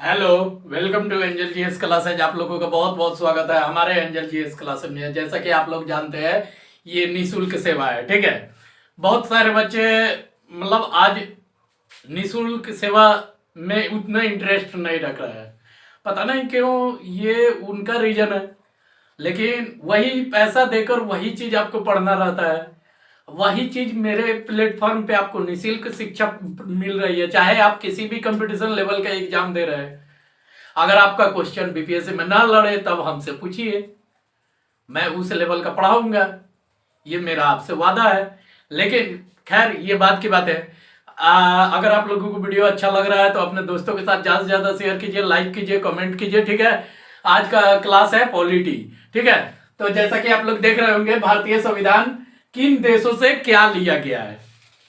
Hello. Welcome to angel GS classes. आप लोगों का बहुत बहुत स्वागत है हमारे एंजल जीएस क्लासेज में। जैसा कि आप लोग जानते हैं, ये निशुल्क सेवा है, ठीक है। बहुत सारे बच्चे मतलब आज निशुल्क सेवा में उतना इंटरेस्ट नहीं रख रहे हैं, पता नहीं क्यों, ये उनका रीजन है। लेकिन वही पैसा देकर वही चीज आपको पढ़ना रहता है, वही चीज मेरे प्लेटफॉर्म पे आपको निःशुल्क शिक्षा मिल रही है। चाहे आप किसी भी कंपटीशन लेवल का एग्जाम दे रहे हैं, अगर आपका क्वेश्चन बीपीएससी में ना लड़े तब हमसे पूछिए, मैं उस लेवल का पढ़ाऊंगा, ये मेरा आपसे वादा है। लेकिन खैर ये बात की बात है। अगर आप लोगों को वीडियो अच्छा लग रहा है तो अपने दोस्तों के साथ ज़्यादा से ज़्यादा शेयर कीजिए, लाइक कीजिए, कमेंट कीजिए, ठीक है। आज का क्लास है पॉलिटी, ठीक है। तो जैसा कि आप लोग देख रहे होंगे, भारतीय संविधान किन देशों से क्या लिया गया है,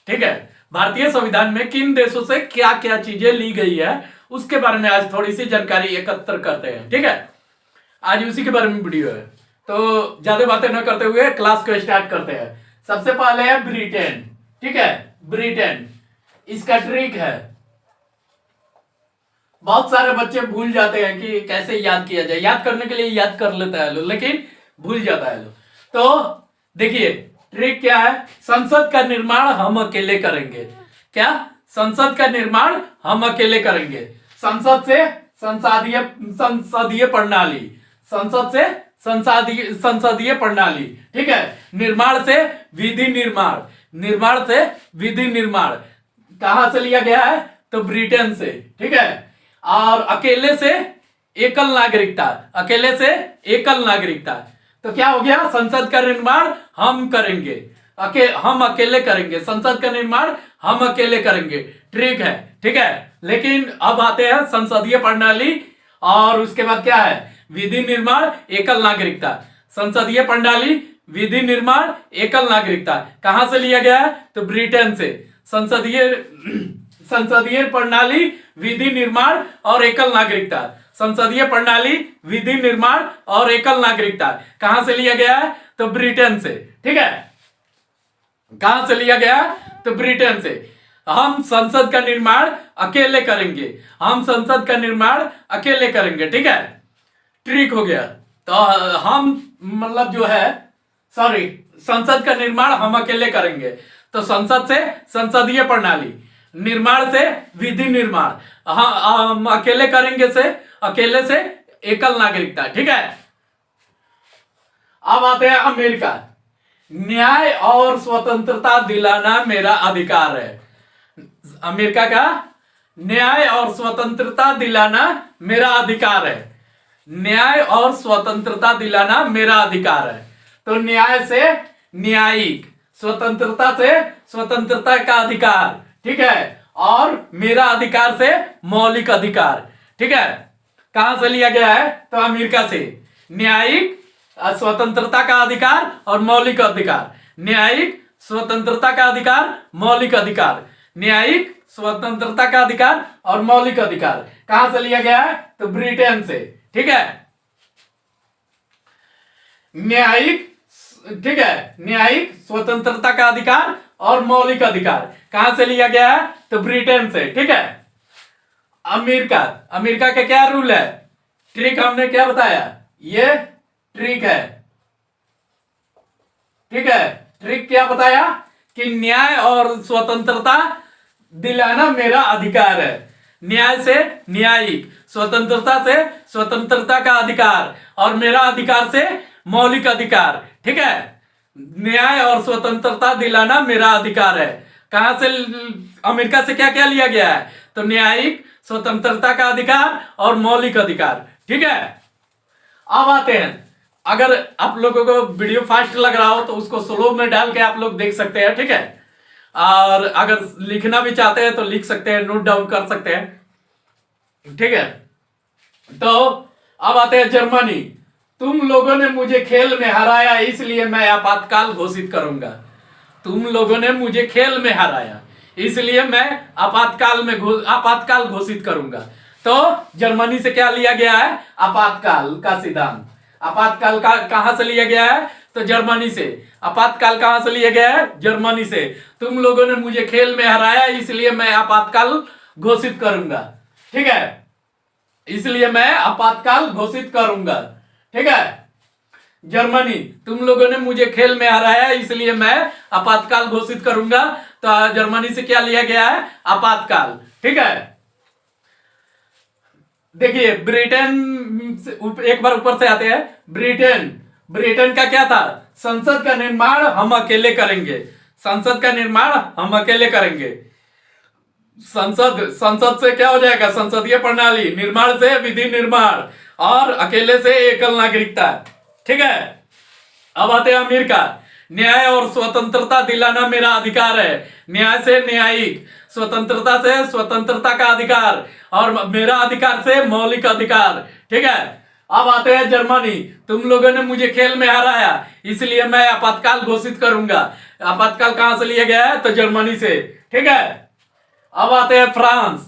ठीक है। भारतीय संविधान में किन देशों से क्या क्या चीजें ली गई है, उसके बारे में आज थोड़ी सी जानकारी एकत्र करते हैं, ठीक है। आज उसी के बारे में वीडियो है, तो ज्यादा बातें न करते हुए क्लास को स्टार्ट करते हैं। सबसे पहले है ब्रिटेन, ठीक है। ब्रिटेन, इसका ट्रिक है। बहुत सारे बच्चे भूल जाते हैं कि कैसे याद किया जाए, याद करने के लिए याद कर लेता है लो, लेकिन भूल जाता है लो। तो देखिए ट्रिक क्या है। संसद का निर्माण हम अकेले करेंगे। क्या? संसद का निर्माण हम अकेले करेंगे। संसद से संसदीय प्रणाली, संसद से संसदीय प्रणाली, ठीक है। निर्माण से विधि निर्माण, निर्माण से विधि निर्माण कहां से लिया गया है? तो ब्रिटेन से, ठीक है। और अकेले से एकल नागरिकता, अकेले से एकल नागरिकता। तो क्या हो गया? संसद का निर्माण हम करेंगे, हम अकेले करेंगे। संसद का निर्माण हम अकेले करेंगे, ट्रिक है, ठीक है। लेकिन अब आते हैं संसदीय प्रणाली, और उसके बाद क्या है? विधि निर्माण, एकल नागरिकता। संसदीय प्रणाली, विधि निर्माण, एकल नागरिकता कहां से लिया गया है? तो ब्रिटेन से। संसदीय प्रणाली, विधि निर्माण और एकल नागरिकता। संसदीय प्रणाली, विधि निर्माण और एकल नागरिकता कहां से लिया गया है? तो ब्रिटेन से, ठीक है। कहां से लिया गया? तो ब्रिटेन से। हम संसद का निर्माण अकेले करेंगे, हम संसद का निर्माण अकेले करेंगे, ठीक है। ट्रिक हो गया। तो हम मतलब जो है, सॉरी, संसद का निर्माण हम अकेले करेंगे। तो संसद से संसदीय प्रणाली, निर्माण से विधि निर्माण, हम अकेले करेंगे से अकेले से एकल नागरिकता, ठीक है। अब आते हैं अमेरिका। न्याय और स्वतंत्रता दिलाना मेरा अधिकार है। अमेरिका का न्याय और स्वतंत्रता दिलाना मेरा अधिकार है। न्याय और स्वतंत्रता दिलाना मेरा अधिकार है। तो न्याय से न्यायिक, स्वतंत्रता से स्वतंत्रता का अधिकार, ठीक है। और मेरा अधिकार से मौलिक अधिकार, ठीक है। कहां से लिया गया है? तो अमेरिका से। न्यायिक, स्वतंत्रता का अधिकार और मौलिक अधिकार। न्यायिक, स्वतंत्रता का अधिकार, मौलिक अधिकार। न्यायिक, स्वतंत्रता का अधिकार और मौलिक अधिकार कहां से लिया गया है? तो ब्रिटेन से, ठीक है। न्यायिक, ठीक है, न्यायिक, स्वतंत्रता का अधिकार और मौलिक अधिकार कहां से लिया गया है? तो ब्रिटेन से, ठीक है। अमेरिका, अमेरिका का क्या रूल है? ट्रिक हमने क्या बताया? ये ट्रिक है, ठीक है। ट्रिक क्या बताया? कि न्याय और स्वतंत्रता दिलाना मेरा अधिकार है। न्याय से न्यायिक, स्वतंत्रता से स्वतंत्रता का अधिकार और मेरा अधिकार से मौलिक अधिकार, ठीक है। न्याय और स्वतंत्रता दिलाना मेरा अधिकार है। कहां से? अमेरिका से क्या क्या लिया गया है? तो न्यायिक, स्वतंत्रता का अधिकार और मौलिक अधिकार, ठीक है। अब आते हैं, अगर आप लोगों को वीडियो फास्ट लग रहा हो तो उसको स्लो में डाल के आप लोग देख सकते हैं, ठीक है। और अगर लिखना भी चाहते हैं तो लिख सकते हैं, नोट डाउन कर सकते हैं, ठीक है। तो अब आते हैं जर्मनी। तुम लोगों ने मुझे खेल में हराया, इसलिए मैं आपातकाल घोषित करूंगा। तुम लोगों ने मुझे खेल में हराया, इसलिए मैं आपातकाल घोषित करूंगा। तो जर्मनी से क्या लिया गया है? आपातकाल का सिद्धांत। आपातकाल का कहां से लिया गया है? तो जर्मनी से। आपातकाल कहां से लिया गया है? जर्मनी से। तुम लोगों ने मुझे खेल में हराया, इसलिए मैं आपातकाल घोषित करूंगा, ठीक है। इसलिए मैं आपातकाल घोषित करूंगा। ठीक है, जर्मनी, तुम लोगों ने मुझे खेल में हराया है, इसलिए मैं आपातकाल घोषित करूंगा। तो जर्मनी से क्या लिया गया है? आपातकाल। ठीक है, देखिए ब्रिटेन, एक बार ऊपर से आते हैं। ब्रिटेन का क्या था? संसद का निर्माण हम अकेले करेंगे। संसद का निर्माण हम अकेले करेंगे। संसद से क्या हो जाएगा? संसदीय प्रणाली, निर्माण से विधि निर्माण, और अकेले से एकल नागरिकता। ठीक है, अब आते हैं अमेरिका। न्याय और स्वतंत्रता दिलाना मेरा अधिकार है। न्याय से न्यायिक, स्वतंत्रता से स्वतंत्रता का अधिकार, और मेरा अधिकार से मौलिक अधिकार। ठीक है, अब आते हैं जर्मनी। तुम लोगों ने मुझे खेल में हराया, इसलिए मैं आपातकाल घोषित करूंगा। आपातकाल कहां से लिया गया है? तो जर्मनी से। ठीक है, अब आते हैं फ्रांस।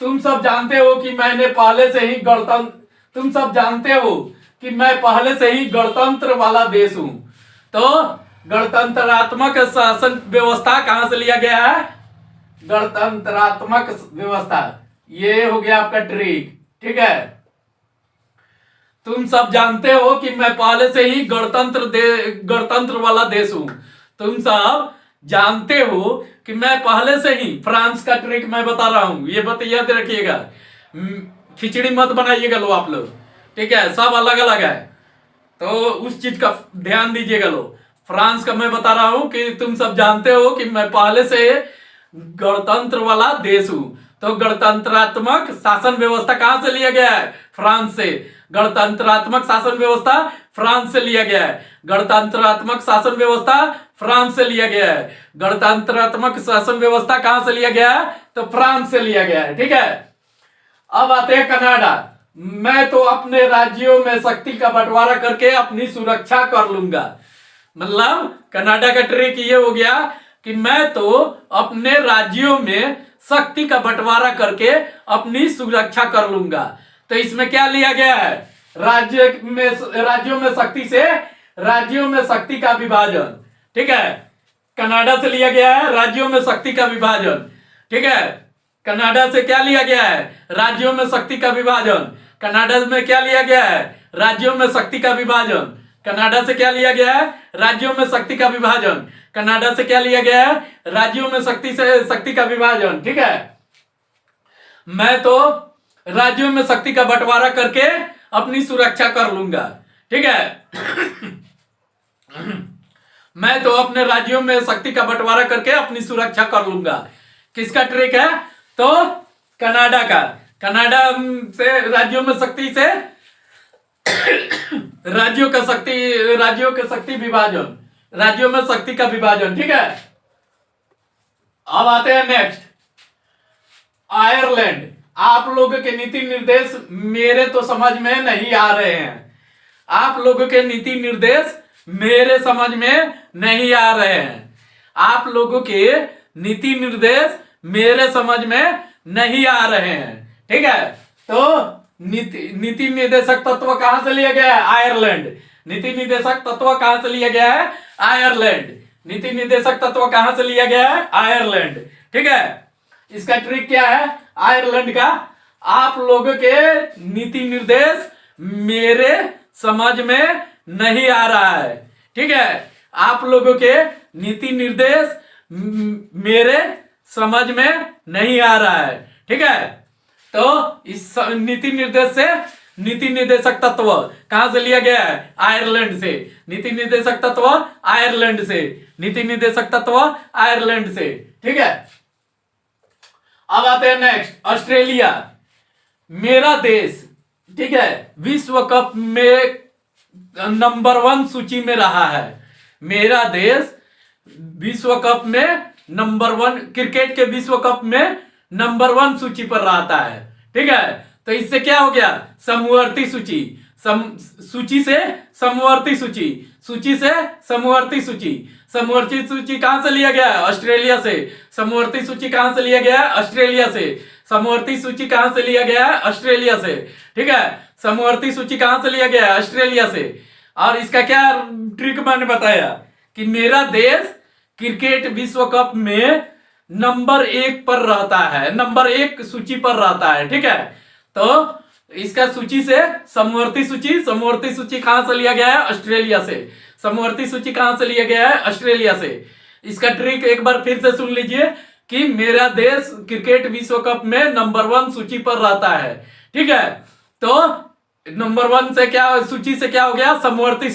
तुम सब जानते हो कि मैंने पहले से ही तुम सब जानते हो कि मैं पहले से ही गणतंत्र वाला देश हूं। तो गणतंत्रात्मक शासन व्यवस्था कहां से लिया गया है? गणतंत्रात्मक व्यवस्था, ये हो गया आपका ट्रिक। ठीक है, तुम सब जानते हो कि मैं पहले से ही गणतंत्र वाला देश हूं। तुम सब जानते हो कि मैं पहले से ही, फ्रांस का ट्रिक मैं बता रहा हूं, ये बात याद रखिएगा। खिचड़ी मत बनाइएगा लो आप लोग। ठीक है, सब अलग अलग है, तो उस चीज का ध्यान दीजिएगा लो। फ्रांस का मैं बता रहा हूं कि तुम सब जानते हो कि मैं पहले से गणतंत्र वाला देश हूं। तो गणतंत्रात्मक शासन व्यवस्था कहां से लिया गया है? फ्रांस से। गणतंत्रात्मक शासन व्यवस्था फ्रांस से लिया गया है। गणतंत्रात्मक शासन व्यवस्था फ्रांस से लिया गया है। गणतंत्रात्मक शासन व्यवस्था कहां से लिया गया है? तो फ्रांस से लिया गया है। ठीक है, अब आते हैं कनाडा। मैं तो अपने राज्यों में शक्ति का बंटवारा करके अपनी सुरक्षा कर लूंगा। मतलब कनाडा का ट्रिक ये हो गया कि मैं तो अपने राज्यों में शक्ति का बंटवारा करके अपनी सुरक्षा कर लूंगा। तो इसमें क्या लिया गया है? राज्यों में शक्ति का विभाजन। ठीक है, कनाडा से लिया गया है राज्यों में शक्ति का विभाजन। ठीक है, कनाडा से क्या लिया गया है? राज्यों में शक्ति का विभाजन। कनाडा में क्या लिया गया है? राज्यों में शक्ति का विभाजन। कनाडा से क्या लिया गया है? राज्यों में शक्ति का विभाजन। कनाडा से क्या लिया गया है? राज्यों में शक्ति का विभाजन। ठीक है, मैं तो राज्यों में शक्ति का बंटवारा करके अपनी सुरक्षा कर लूंगा। ठीक है, मैं तो अपने राज्यों में शक्ति का बंटवारा करके अपनी सुरक्षा कर लूंगा। किसका ट्रिक है? तो कनाडा का। कनाडा से राज्यों में शक्ति से राज्यों का शक्ति विभाजन, राज्यों में शक्ति का विभाजन। ठीक है, अब आते हैं नेक्स्ट, आयरलैंड। आप लोगों के नीति निर्देश मेरे तो समझ में नहीं आ रहे हैं। आप लोगों के नीति निर्देश मेरे समझ में नहीं आ रहे हैं। आप लोगों के नीति निर्देश मेरे समझ में नहीं आ रहे हैं। ठीक है, तो नीति निर्देशक तत्व कहां से लिया गया है? आयरलैंड। नीति निर्देशक तत्व कहां से लिया गया है? आयरलैंड। नीति निर्देशक तत्व कहां से लिया गया है? आयरलैंड। ठीक है, इसका ट्रिक क्या है आयरलैंड का? आप लोगों के नीति निर्देश मेरे समझ में नहीं आ रहा है। ठीक है, आप लोगों के नीति निर्देश मेरे समझ में नहीं आ रहा है। ठीक है, तो इस नीति निर्देश से नीति निर्देशक तत्व कहां से लिया गया है? आयरलैंड से। नीति निर्देशक तत्व आयरलैंड से। नीति निर्देशक तत्व आयरलैंड से। ठीक है, अब आते हैं नेक्स्ट, ऑस्ट्रेलिया। मेरा देश, ठीक है, विश्व कप में नंबर 1 सूची में रहा है। मेरा देश विश्व कप में नंबर 1, क्रिकेट के विश्व कप में नंबर 1 सूची पर रहता है। ठीक है, तो इससे क्या हो गया? समवर्ती सूची। सूची से समवर्ती सूची, सूची से समवर्ती सूची। समवर्ती सूची कहां से लिया गया है? ऑस्ट्रेलिया से। समवर्ती सूची कहां से लिया गया है? ऑस्ट्रेलिया से। समवर्ती सूची कहां से लिया गया है? ऑस्ट्रेलिया से। ठीक है, समवर्ती सूची कहां से लिया गया है? ऑस्ट्रेलिया से। और इसका क्या ट्रिक मैंने बताया कि मेरा देश क्रिकेट विश्व कप में नंबर 1 पर रहता है, नंबर 1 सूची पर रहता है। ठीक है, तो इसका सूची से समवर्ती सूची कहां से लिया गया है? ऑस्ट्रेलिया से। समवर्ती सूची कहां से लिया गया है? ऑस्ट्रेलिया से। इसका ट्रिक एक बार फिर से सुन लीजिए कि मेरा देश क्रिकेट विश्व कप में नंबर 1 सूची पर रहता है। ठीक है, तो नंबर 1 से क्या सूची से क्या हो गया? समवर्ती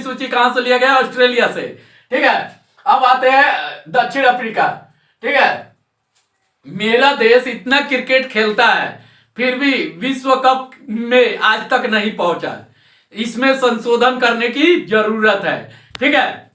सूची कहां से लिया गया? ऑस्ट्रेलिया से। ठीक है, अब आते हैं दक्षिण अफ्रीका। ठीक है, मेरा देश इतना क्रिकेट खेलता है फिर भी विश्व कप में आज तक नहीं पहुंचा। इसमें संशोधन करने की जरूरत है। ठीक है,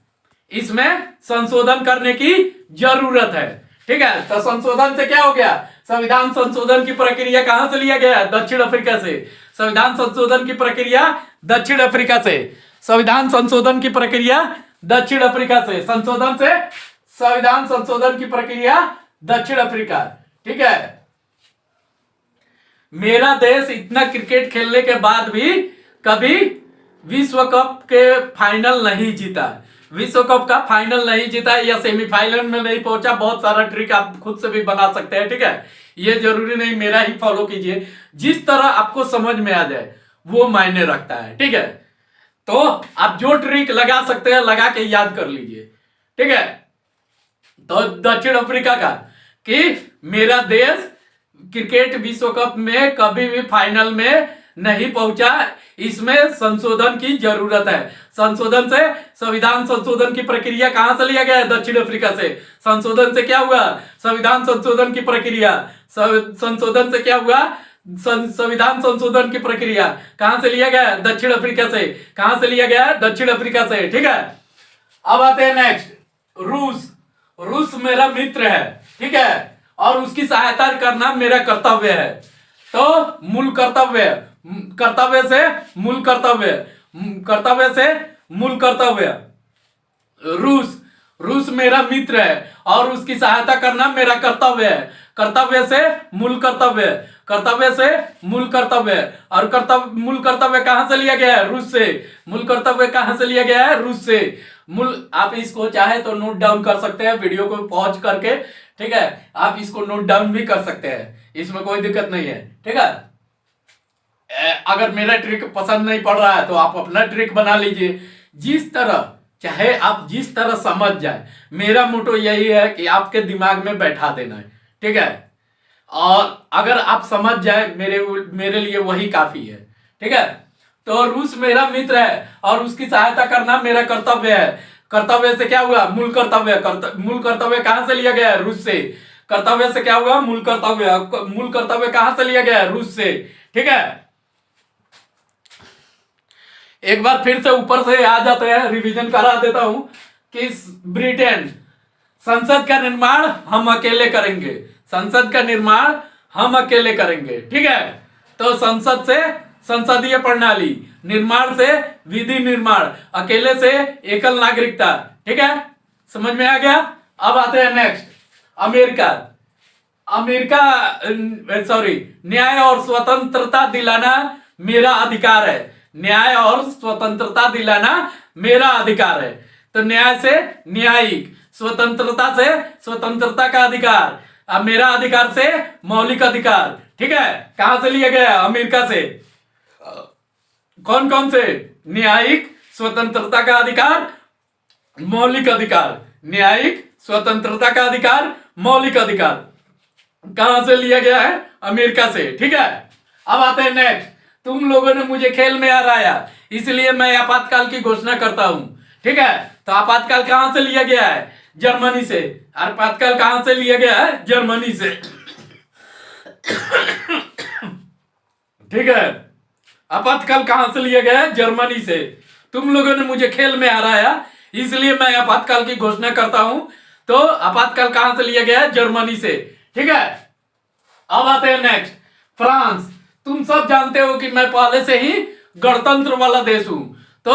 इसमें संशोधन करने की जरूरत है। ठीक है, तो संशोधन से क्या हो गया? संविधान संशोधन की प्रक्रिया कहां से लिया गया? दक्षिण अफ्रीका से। संविधान संशोधन की प्रक्रिया दक्षिण अफ्रीका से। संविधान संशोधन की प्रक्रिया दक्षिण अफ्रीका से। संविधान संशोधन की प्रक्रिया दक्षिण अफ्रीका। ठीक है, मेरा देश इतना क्रिकेट खेलने के बाद भी कभी विश्व कप के फाइनल नहीं जीता। विश्व कप का फाइनल नहीं जीता या सेमीफाइनल में नहीं पहुंचा। बहुत सारा ट्रिक आप खुद से भी बना सकते हैं। ठीक है, ये जरूरी नहीं मेरा ही फॉलो कीजिए, जिस तरह आपको समझ में आ जाए वो मायने रखता है। ठीक है, तो आप जो ट्रिक लगा सकते हैं लगा के याद कर लीजिए। ठीक है, तो दक्षिण अफ्रीका का कि मेरा देश क्रिकेट विश्व कप में कभी भी फाइनल में नहीं पहुंचा, इसमें संशोधन की जरूरत है। संशोधन से संविधान संशोधन की प्रक्रिया कहां से लिया गया है? दक्षिण अफ्रीका से। संशोधन से क्या हुआ? संविधान संशोधन की प्रक्रिया। संशोधन से क्या हुआ? संविधान संशोधन की प्रक्रिया कहां से लिया गया? दक्षिण अफ्रीका से। कहां से लिया गया? दक्षिण अफ्रीका से। ठीक है, अब आते हैं नेक्स्ट, रूस। रूस मेरा मित्र है। ठीक है, और उसकी सहायता करना मेरा कर्तव्य है। तो मूल कर्तव्य, कर्तव्य से मूल कर्तव्य, कर्तव्य से मूल कर्तव्य। रूस मेरा मित्र है और उसकी सहायता करना मेरा कर्तव्य है। कर्तव्य से मूल कर्तव्य, कर्तव्य से मूल कर्तव्य। और मूल कर्तव्य कहां से लिया गया है? रूस से। मूल कर्तव्य कहां से लिया गया है? रूस से। मूल, आप इसको चाहे तो नोट डाउन कर सकते हैं वीडियो को पॉज करके। ठीक है, आप इसको नोट डाउन भी कर सकते हैं, इसमें कोई दिक्कत नहीं है। ठीक है, अगर मेरा ट्रिक पसंद नहीं पड़ रहा है तो आप अपना ट्रिक बना लीजिए, जिस तरह चाहे आप जिस तरह समझ जाए। मेरा मोटो यही है कि आपके दिमाग में बैठा देना है। ठीक है, और अगर आप समझ जाए मेरे लिए वही काफी है। ठीक है, तो रूस मेरा मित्र है और उसकी सहायता करना मेरा कर्तव्य है। कर्तव्य से क्या हुआ? मूल कर्तव्य। मूल कर्तव्य कहां से लिया गया है? रूस से। कर्तव्य से क्या हुआ? मूल कर्तव्य। मूल कर्तव्य कहां से लिया गया है? रूस से। ठीक है, एक बार फिर से ऊपर से आ जाते हैं, रिवीजन करा देता हूं कि ब्रिटेन, संसद का निर्माण हम अकेले करेंगे। संसद का निर्माण हम अकेले करेंगे। ठीक है, तो संसद से संसदीय प्रणाली, निर्माण से विधि निर्माण, अकेले से एकल नागरिकता। ठीक है, समझ में आ गया। अब आते हैं नेक्स्ट, अमेरिका। न्याय और स्वतंत्रता दिलाना मेरा अधिकार है। न्याय और स्वतंत्रता दिलाना मेरा अधिकार है। तो न्याय से न्यायिक, स्वतंत्रता से स्वतंत्रता का अधिकार, अब मेरा अधिकार से मौलिक अधिकार। ठीक है, कहां से लिया गया? अमेरिका से। कौन कौन से? न्यायिक, स्वतंत्रता का अधिकार, मौलिक अधिकार। न्यायिक, स्वतंत्रता का अधिकार, मौलिक अधिकार कहां से लिया गया है? अमेरिका से। ठीक है, अब आते हैं नेक्स्ट, तुम लोगों ने मुझे खेल में हराया इसलिए मैं आपातकाल की घोषणा करता हूं। ठीक है, तो आपातकाल कहां से लिया गया है? जर्मनी से। आपातकाल कहां से लिया गया है? जर्मनी से। ठीक है, आपातकाल कहां से लिया गया है? जर्मनी से। तुम लोगों ने मुझे खेल में हराया इसलिए मैं आपातकाल की घोषणा करता हूं। तो आपातकाल कहां से लिया गया है? जर्मनी से। ठीक है, अब आते हैं नेक्स्ट, फ्रांस। तुम सब जानते हो कि मैं पहले से ही गणतंत्र वाला देश हूं। तो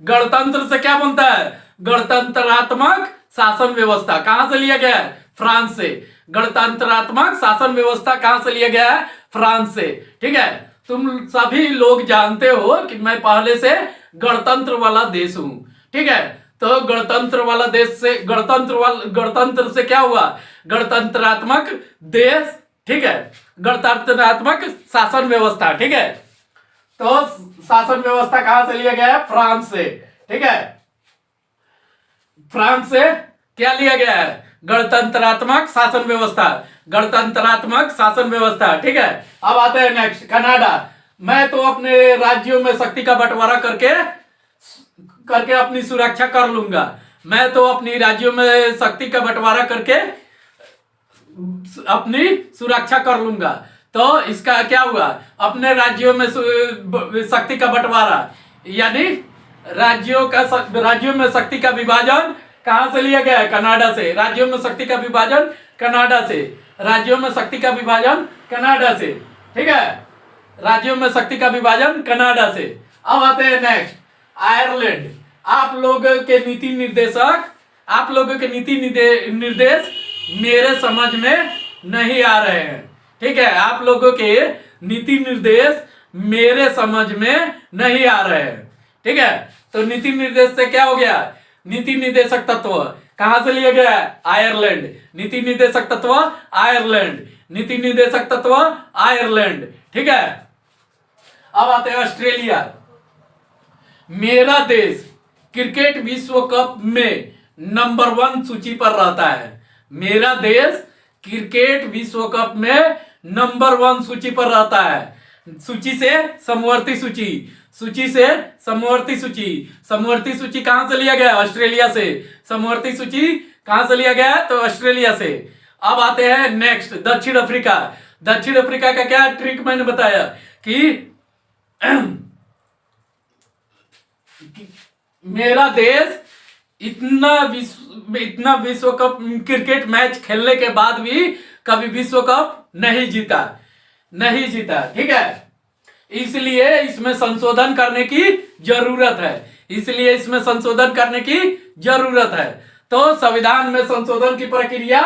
गणतंत्र से क्या बनता है? गणतंत्रात्मक शासन व्यवस्था। कहां से लिया गया है? फ्रांस से। गणतंत्रात्मक शासन व्यवस्था कहां से लिया गया है? फ्रांस से। ठीक है, तुम सभी लोग जानते हो कि मैं पहले से गणतंत्र वाला देश हूं। ठीक है, तो गणतंत्र वाला देश से, गणतंत्र से क्या हुआ? गणतंत्रात्मक देश। ठीक है, गणतंत्रात्मक शासन व्यवस्था। ठीक है, तो शासन व्यवस्था कहां से लिया गया है? फ्रांस से। ठीक है, फ्रांस से क्या लिया गया है? गणतंत्रात्मक शासन व्यवस्था, गणतंत्रात्मक शासन व्यवस्था। ठीक है, अब आते हैं नेक्स्ट, कनाडा। मैं तो अपने राज्यों में शक्ति का बंटवारा करके अपनी सुरक्षा कर लूंगा। मैं तो अपनी राज्यों में शक्ति का बंटवारा करके अपनी सुरक्षा कर लूंगा। तो इसका क्या हुआ? अपने राज्यों में शक्ति का बंटवारा, यानी राज्यों में शक्ति का विभाजन कहां से लिया गया है? कनाडा से। राज्यों में शक्ति का विभाजन कनाडा से, राज्यों में शक्ति का विभाजन कनाडा से। ठीक है, राज्यों में शक्ति का विभाजन कनाडा से। अब आते हैं नेक्स्ट, आयरलैंड। आप लोगों के नीति निर्देश मेरे समझ में नहीं आ रहे हैं। ठीक है, आप लोगों के नीति निर्देश मेरे समझ में नहीं आ रहे हैं। ठीक है, तो नीति निर्देश से क्या हो गया? नीति निर्देशक तत्व कहां से लिया गया है? आयरलैंड। नीति निर्देशक तत्व आयरलैंड, नीति निर्देशक तत्व आयरलैंड। ठीक है, अब आते हैं ऑस्ट्रेलिया। मेरा देश क्रिकेट विश्व कप में नंबर 1 सूची पर रहता है। मेरा देश क्रिकेट विश्व कप में नंबर 1 सूची पर रहता है। सूची से समवर्ती सूची, सूची से समवर्ती सूची। समवर्ती सूची कहां से लिया गया? ऑस्ट्रेलिया से। समवर्ती सूची कहां से लिया गया? तो ऑस्ट्रेलिया से। अब आते हैं नेक्स्ट, दक्षिण अफ्रीका। दक्षिण अफ्रीका का क्या ट्रिक मैंने बताया कि मेरा देश इतना विश्व कप क्रिकेट मैच खेलने के बाद भी कभी विश्व कप नहीं जीता। ठीक है, इसलिए इसमें संशोधन करने की जरूरत है। तो संविधान में संशोधन की प्रक्रिया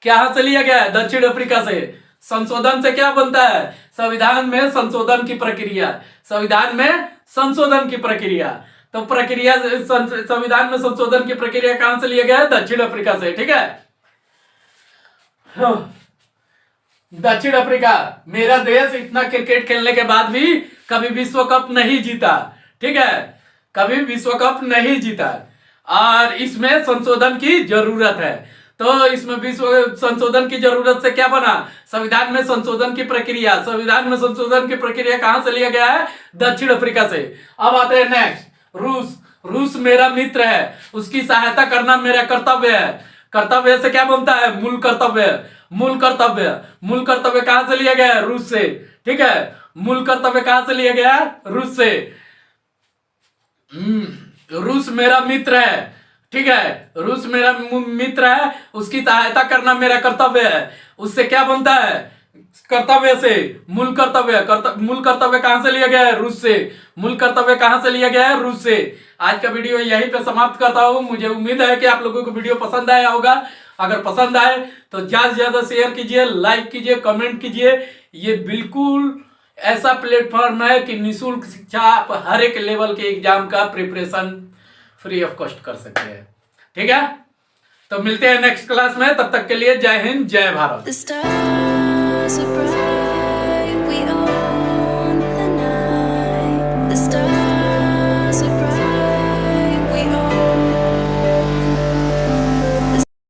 कहां से लिया गया है? दक्षिण अफ्रीका से। संशोधन से क्या बनता है? संविधान में संशोधन की प्रक्रिया। तो संविधान में संशोधन की प्रक्रिया कहां से लिया गया है? दक्षिण अफ्रीका से। ठीक है, दक्षिण अफ्रीका। मेरा देश इतना क्रिकेट खेलने के बाद भी कभी विश्व कप नहीं जीता। ठीक है, कभी विश्व कप नहीं जीता, और इसमें संशोधन की जरूरत है। तो इसमें संशोधन की जरूरत से क्या बना? संविधान में संशोधन की प्रक्रिया। संविधान में संशोधन की प्रक्रिया कहां से लिया गया है? दक्षिण अफ्रीका से। अब आते हैं नेक्स्ट, रूस मेरा मित्र है, उसकी सहायता करना मेरा कर्तव्य है। कर्तव्य से क्या बनता है? मूल कर्तव्य कहां से लिया गया है? रूस से। ठीक है, मूल कर्तव्य कहां से लिया गया है? रूस से। रूस मेरा मित्र है। ठीक है, रूस मेरा मित्र है, उसकी सहायता करना मेरा कर्तव्य है। उससे क्या बनता है? कर्तव्य से मूल कर्तव्य कहां से लिया गया है? रूस से। मूल कर्तव्य कहां से लिया गया है? रूस से। आज का वीडियो यहीं पे समाप्त करता हूं। मुझे उम्मीद है कि आप लोगों को वीडियो पसंद आया होगा। अगर पसंद आए तो ज्यादा से ज्यादा शेयर कीजिए, लाइक कीजिए, कमेंट कीजिए। ये बिल्कुल ऐसा प्लेटफॉर्म है कि निःशुल्क शिक्षा आप हर एक लेवल के एग्जाम का प्रिपरेशन फ्री ऑफ कॉस्ट कर सकते हैं। ठीक है, तो मिलते हैं नेक्स्ट क्लास में। तब तक के लिए जय हिंद, जय भारत।